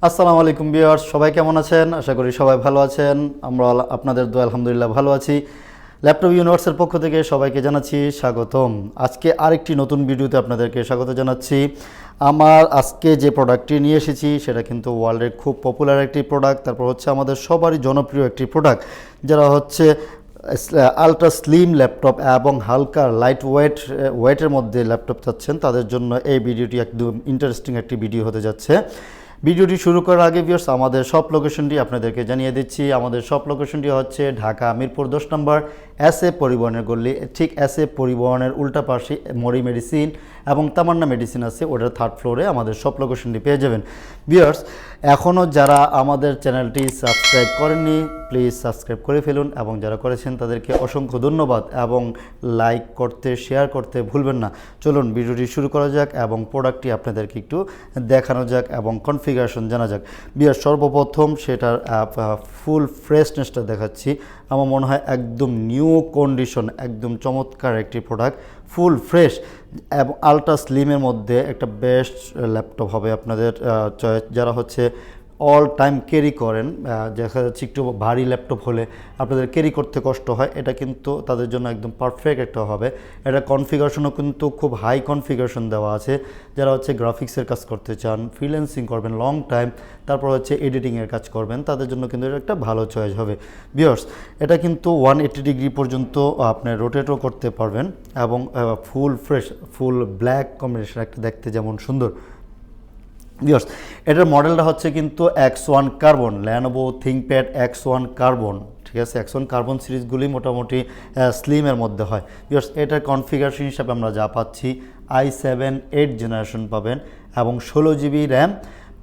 আসসালামু আলাইকুম ভিউয়ার্স, সবাই কেমন আছেন? আশা করি সবাই ভালো আছেন। আমরা আপনাদের দোয়া আলহামদুলিল্লাহ ভালো আছি। ল্যাপটপ ইউনিভার্সের পক্ষ থেকে সবাইকে জানাচ্ছি স্বাগতম। আজকে আরেকটি নতুন ভিডিওতে আপনাদেরকে স্বাগত জানাচ্ছি। আমার আজকে যে প্রোডাক্টটি নিয়ে এসেছি সেটা কিন্তু ওয়ার্ল্ডের খুব পপুলার একটি প্রোডাক্ট। তারপর হচ্ছে আমাদের সবারই জনপ্রিয় একটি প্রোডাক্ট, যারা হচ্ছে আলট্রা স্লিম ল্যাপটপ এবং হালকা লাইট ওয়েটের মধ্যে ল্যাপটপ চাচ্ছেন, তাদের জন্য এই ভিডিওটি একদম ইন্টারেস্টিং একটি ভিডিও হতে যাচ্ছে। ভিডিওটি শুরু করার আগে ভিউয়ার্স, আমাদের শপ লোকেশনটি আপনাদেরকে জানিয়ে দিচ্ছি। আমাদের শপ লোকেশনটি হচ্ছে ঢাকা মিরপুর 10 নম্বর এসএ পরিবহনের গল্লি। ঠিক এসএ পরিবহনের উল্টা পাশে মরি মেডিসিন এবং তামান্না মেডিসিন আছে, ওটার 3rd ফ্লোরে আমাদের শপ লোকেশনটি পেয়ে যাবেন। ভিউয়ার্স, এখনও যারা আমাদের চ্যানেলটি সাবস্ক্রাইব করেননি প্লিজ সাবস্ক্রাইব করে ফেলুন, এবং যারা করেছেন তাদেরকে অসংখ্য ধন্যবাদ, এবং লাইক করতে শেয়ার করতে ভুলবেন না। চলুন ভিডিওটি শুরু করা যাক এবং প্রোডাক্টটি আপনাদেরকে একটু দেখানো যাক এবং কনফিগারেশন জানা যাক। ভিউয়ার্স, সর্বপ্রথম সেটার ফুল ফ্রেশনেসটা দেখাচ্ছি। আমার মনে হয় একদম নিউ কন্ডিশন, একদম চমৎকার একটি প্রোডাক্ট, ফুল ফ্রেশ এবং আলট্রা স্লিমের মধ্যে একটা বেস্ট ল্যাপটপ হবে আপনাদের চয়েস। যারা হচ্ছে অল টাইম ক্যারি করেন, দেখা যাচ্ছে একটু ভারী ল্যাপটপ হলে আপনাদের ক্যারি করতে কষ্ট হয়, এটা কিন্তু তাদের জন্য একদম পারফেক্ট একটা হবে। এটা কনফিগারেশনও কিন্তু খুব হাই কনফিগারেশন দেওয়া আছে। যারা হচ্ছে গ্রাফিক্সের কাজ করতে চান, ফ্রিল্যান্সিং করবেন লং টাইম, তারপর হচ্ছে এডিটিংয়ের কাজ করবেন, তাদের জন্য কিন্তু এটা একটা ভালো চয়েস হবে। ভিউয়ার্স, এটা কিন্তু 180 ডিগ্রি পর্যন্ত আপনি রোটেটও করতে পারবেন, এবং full fresh full black combination একটা দেখতে যেমন সুন্দর। ভিউয়ার্স, এটার মডেলটা হচ্ছে কিন্তু X1 carbon, Lenovo ThinkPad X1 carbon. ঠিক আছে, X1 কার্বন সিরিজগুলি মোটামুটি স্লিমের মধ্যে হয়। ভিউয়ার্স, এটার কনফিগারেশন হিসাবে আমরা যা পাচ্ছি i7 8 জেনারেশন পাবেন, এবং 16 জিবি র্যাম,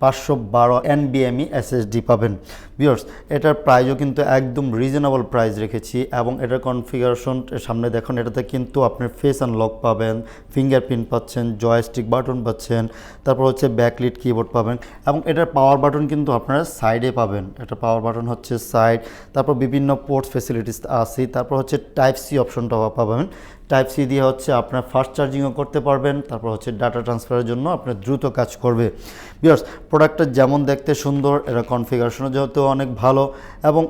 512 NVMe SSD পাবেন। ভিউয়ার্স, এটার প্রাইসও কিন্তু একদম রিজনেবল প্রাইস রেখেছি, এবং এটার কনফিগারেশন সামনে দেখুন। এটাতে কিন্তু আপনার ফেস আনলক পাবেন, ফিঙ্গারপ্রিন্ট পাচ্ছেন, জয়স্টিক বাটন পাচ্ছেন, তারপর হচ্ছে ব্যাকলিট কিবোর্ড পাবেন, এবং এটার পাওয়ার বাটন কিন্তু আপনারা সাইডে পাবেন। এটা পাওয়ার বাটন হচ্ছে সাইড, তারপর বিভিন্ন পোর্টস ফেসিলিটিস আছে, তারপর হচ্ছে টাইপ সি অপশনটাও পাবেন। টাইপ সি দিয়ে হচ্ছে আপনার ফাস্ট চার্জিংও করতে পারবেন, তারপর হচ্ছে ডাটা ট্রান্সফারের জন্য আপনার দ্রুত কাজ করবে। ভিউয়ার্স, প্রোডাক্টটা যেমন দেখতে সুন্দর, এটা কনফিগারেশনও যেহেতু অনেক ভালো, এবং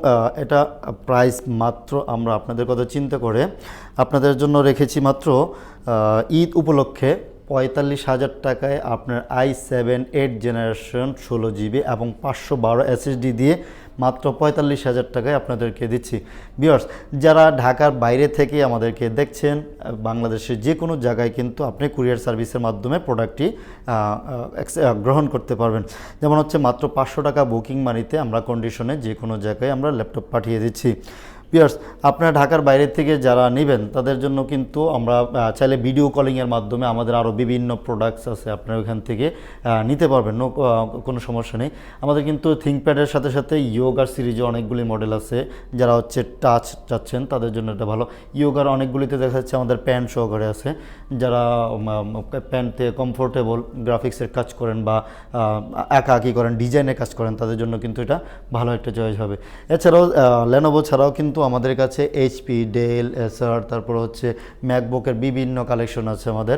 এটা প্রাইস মাত্র আমরা আপনাদের কথা চিন্তা করে আপনাদের জন্য রেখেছি মাত্র ঈদ উপলক্ষে 45,000 টাকায় আপনার i7 8 জেনারেশন 16 জিবি এবং 512 SSD দিয়ে মাত্র 45,000 টাকায় আপনাদেরকে দিচ্ছি। ভিউয়ার্স, যারা ঢাকার বাইরে থেকে আমাদেরকে দেখছেন, বাংলাদেশের যে কোনো জায়গায় কিন্তু আপনি কুরিয়ার সার্ভিসের মাধ্যমে প্রোডাক্টটি গ্রহণ করতে পারবেন। যেমন হচ্ছে মাত্র 500 টাকা বুকিং মানিতে আমরা কন্ডিশনে যে কোনো জায়গায় আমরা ল্যাপটপ পাঠিয়ে দিচ্ছি। ভিউয়ার্স, আপনারা ঢাকার বাইরে থেকে যারা নেবেন তাদের জন্য কিন্তু আমরা চাইলে ভিডিও কলিংয়ের মাধ্যমে আমাদের আরও বিভিন্ন প্রোডাক্টস আছে, আপনারা ওইখান থেকে নিতে পারবেন, কোনো সমস্যা নেই। আমাদের কিন্তু থিঙ্কপ্যাডের সাথে সাথে ইয়োগার সিরিজে অনেকগুলি মডেল আছে। যারা হচ্ছে টাচ চাচ্ছেন তাদের জন্য এটা ভালো। ইয়োগার অনেকগুলিতে দেখা যাচ্ছে আমাদের প্যান্ট সহকারে আছে। যারা প্যান্টে কমফোর্টেবল, গ্রাফিক্সের কাজ করেন বা আঁকি করেন, ডিজাইনের কাজ করেন, তাদের জন্য কিন্তু এটা ভালো একটা চয়েস হবে। এছাড়াও লেনোভো ছাড়াও কিন্তু আমাদের কাছে এইচপি, ডেল, এসার, তারপর হচ্ছে ম্যাকবুকের বিভিন্ন কালেকশন আছে আমাদের।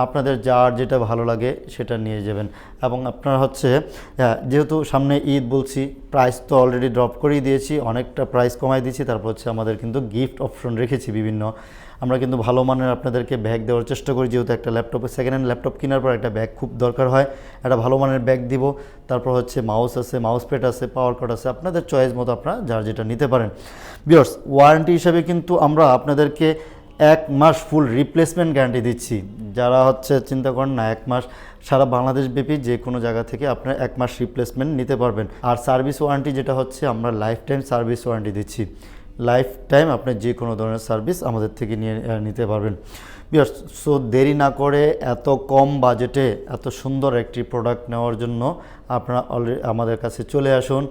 আপনাদের যার যেটা ভালো লাগে সেটা নিয়ে যাবেন। এবং আপনারা হচ্ছে যেহেতু সামনে ঈদ বলছি, প্রাইস তো অলরেডি ড্রপ করেই দিয়েছি, অনেকটা প্রাইস কমাই দিয়েছি। তারপর হচ্ছে আমাদের কিন্তু গিফট অপশন রেখেছি বিভিন্ন। আমরা কিন্তু ভালো মানের আপনাদেরকে ব্যাগ দেওয়ার চেষ্টা করি, যেহেতু একটা সেকেন্ড হ্যান্ড ল্যাপটপ কেনার পর একটা ব্যাগ খুব দরকার হয়, একটা ভালো মানের ব্যাগ দিব। তারপর হচ্ছে মাউস আছে, মাউস প্যাড আছে, পাওয়ার কর্ড আছে, আপনাদের চয়েস মতো আপনারা যার যেটা নিতে পারেন। ভিউয়ার্স, ওয়ারেন্টি হিসাবে কিন্তু আমরা আপনাদেরকে 1 মাস ফুল রিপ্লেসমেন্ট গ্যারান্টি দিচ্ছি। যারা হচ্ছে চিন্তা করেন না, 1 মাস সারা বাংলাদেশ ব্যাপী যে কোনো জায়গা থেকে আপনারা 1 মাস রিপ্লেসমেন্ট নিতে পারবেন। আর সার্ভিস ওয়ারেন্টি যেটা হচ্ছে আমরা লাইফ টাইম সার্ভিস ওয়ারেন্টি দিচ্ছি। লাইফ টাইম আপনি যে কোনো ধরনের সার্ভিস আমাদের থেকে নিতে পারবেন। ভিউয়ার্স, সো দেরি না করে এত কম বাজেটে এত সুন্দর একটি প্রোডাক্ট নেওয়ার জন্য আপনারা অলরেডি আমাদের কাছে চলে আসুন।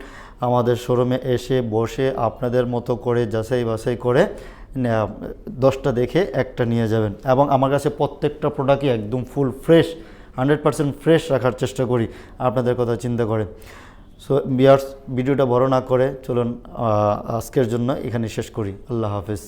আমাদের শোরুমে এসে বসে আপনাদের মতো করে যাচাই বাছাই করে 10টা দেখে একটা নিয়ে যাবেন। এবং আমার কাছে প্রত্যেকটা প্রোডাক্টই একদম ফুল ফ্রেশ, 100% ফ্রেশ রাখার চেষ্টা করি আপনাদের কথা চিন্তা করে। সো ভিউয়ার্স, ভিডিওটা বড় না করে চলুন আজকের জন্য এখানে শেষ করি। আল্লাহ হাফেজ।